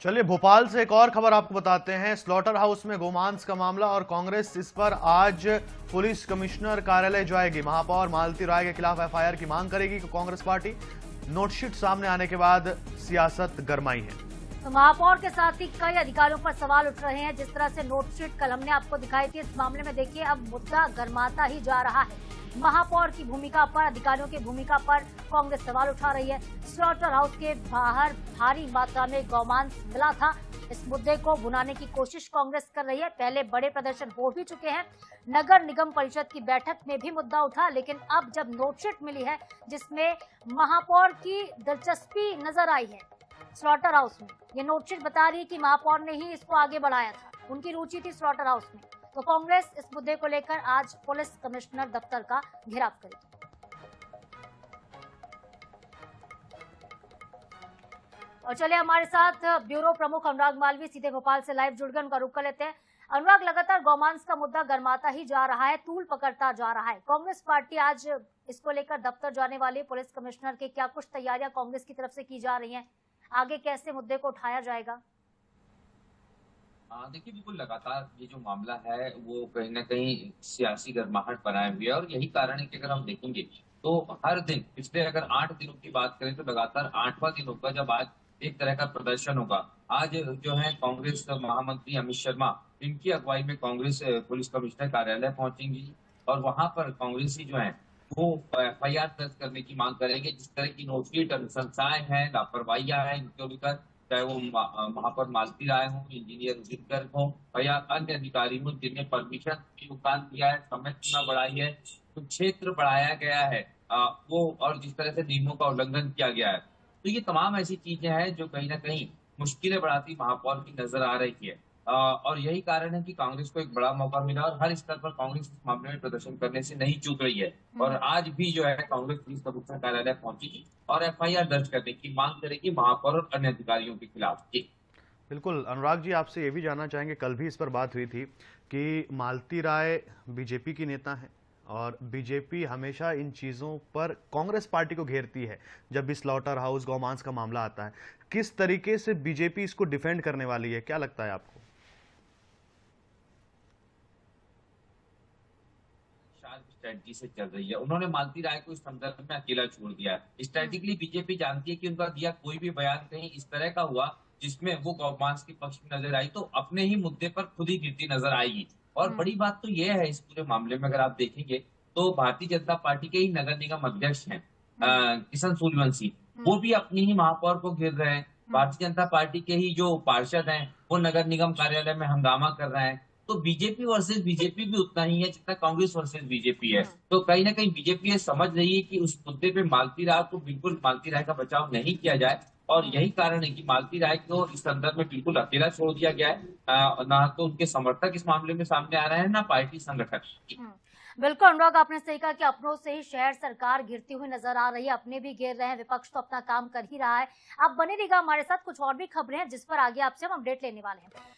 चलिए भोपाल से एक और खबर आपको बताते हैं। स्लॉटर हाउस में गोमांस का मामला और कांग्रेस इस पर आज पुलिस कमिश्नर कार्यालय जाएगी। महापौर मालती राय के खिलाफ एफआईआर की मांग करेगी कांग्रेस पार्टी। नोटशीट सामने आने के बाद सियासत गरमाई है। तो महापौर के साथ ही कई अधिकारियों पर सवाल उठ रहे हैं। जिस तरह से नोटशीट कल हमने आपको दिखाई थी, इस मामले में देखिए अब मुद्दा गरमाता ही जा रहा है। महापौर की भूमिका पर, अधिकारियों की भूमिका पर कांग्रेस सवाल उठा रही है। स्लॉटर हाउस के बाहर भारी मात्रा में गौमांस मिला था। इस मुद्दे को भुनाने की कोशिश कांग्रेस कर रही है। पहले बड़े प्रदर्शन हो भी चुके हैं। नगर निगम परिषद की बैठक में भी मुद्दा उठा, लेकिन अब जब नोटशीट मिली है जिसमें महापौर की दिलचस्पी नजर आई है स्लॉटर हाउस में, ये नोटशीट बता रही है कि महापौर ने ही इसको आगे बढ़ाया था, उनकी रुचि थी स्लॉटर हाउस में। तो कांग्रेस इस मुद्दे को लेकर आज पुलिस कमिश्नर दफ्तर का घेराव करेगी। और चलिए हमारे साथ ब्यूरो प्रमुख अनुराग मालवीय सीधे भोपाल से लाइव जुड़ गए, उनका रुख कर लेते हैं। अनुराग, लगातार गौमांस का मुद्दा गरमाता ही जा रहा है, तूल पकड़ता जा रहा है। कांग्रेस पार्टी आज इसको लेकर दफ्तर जाने वाली पुलिस कमिश्नर की क्या कुछ तैयारियां कांग्रेस की तरफ से की जा रही हैं? आगे कैसे मुद्दे को उठाया जाएगा? देखिए, बिल्कुल लगातार ये जो मामला है वो कहीं न कहीं सियासी गर्माहट बनाए हुए है और यही कारण है कि अगर हम देखेंगे तो हर दिन पिछले अगर 8 दिनों की बात करें तो लगातार 8वां दिन होगा जब आज एक तरह का प्रदर्शन होगा। आज जो है कांग्रेस महामंत्री अमित शर्मा, इनकी अगुवाई में कांग्रेस पुलिस कमिश्नर कार्यालय पहुंचेंगी और वहां पर कांग्रेसी जो है वो एफआईआर दर्ज करने की मांग करेंगे। जिस तरह की नोटशीट अनुशंसाएं हैं, लापरवाहियां हैं इनके लेकर, चाहे वो महापौर मालती राय हो, इंजीनियर उदित गर्ग हो या अन्य अधिकारी हो जिन्हें परमिशन भी भुगतान किया है, समय सीमा बढ़ाई है, तो क्षेत्र बढ़ाया गया है, वो और जिस तरह से नियमों का उल्लंघन किया गया है, तो ये तमाम ऐसी चीजें हैं जो कहीं ना कहीं मुश्किलें बढ़ाती महापौर की नजर आ रही है। और यही कारण है कि कांग्रेस को एक बड़ा मौका मिला और हर स्तर पर कांग्रेस इस मामले में प्रदर्शन करने से नहीं चूक रही है। और आज भी जो है कांग्रेस पुलिस कमिश्नर कार्यालय पहुंची और एफआईआर दर्ज करने की मांग करेगी महापौर और अन्य अधिकारियों के खिलाफ। जी बिल्कुल अनुराग जी, आपसे ये भी जानना चाहेंगे, कल भी इस पर बात हुई थी कि मालती राय बीजेपी की नेता हैं और बीजेपी हमेशा इन चीज़ों पर कांग्रेस पार्टी को घेरती है जब भी स्लॉटर हाउस गौमांस का मामला आता है। किस तरीके से बीजेपी इसको डिफेंड करने वाली है, क्या लगता है आपको? स्ट्रेटजी से चल रही है। उन्होंने मालती राय को इस संदर्भ में अकेला छोड़ दिया है। स्ट्रेटेजिकली बीजेपी जानती है कि उनका दिया कोई भी बयान कहीं इस तरह का हुआ जिसमें वो गौमांस के पक्ष में नजर आई तो अपने ही मुद्दे पर खुद ही गिरती नजर आएगी। और बड़ी बात तो यह है इस पूरे मामले में अगर आप देखेंगे तो भारतीय जनता पार्टी के ही नगर निगम अध्यक्ष हैं किशन सूर्यवंशी, वो भी अपनी ही महापौर को घेर रहे हैं। भारतीय जनता पार्टी के ही जो पार्षद हैं वो नगर निगम कार्यालय में हंगामा कर रहे हैं। तो बीजेपी वर्सेस बीजेपी भी उतना ही है जितना कांग्रेस वर्सेस बीजेपी है। तो कहीं ना कहीं बीजेपी ये समझ रही है कि उस मुद्दे पे मालती राय को बिल्कुल मालती राय का बचाव नहीं किया जाए और यही कारण है कि मालती राय को इस संदर्भ में बिल्कुल अकेला छोड़ दिया गया है। ना तो उनके समर्थक इस मामले में सामने आ रहे हैं ना पार्टी संगठन। बिल्कुल अनुराग, आपने सही कहा कि अपनों से ही शहर सरकार घिरती हुई नजर आ रही है, अपने भी घेर रहे हैं, विपक्ष तो अपना काम कर ही रहा है। आप बने रहिएगा हमारे साथ, कुछ और भी खबरें हैं जिस पर आगे आपसे हम अपडेट लेने वाले हैं।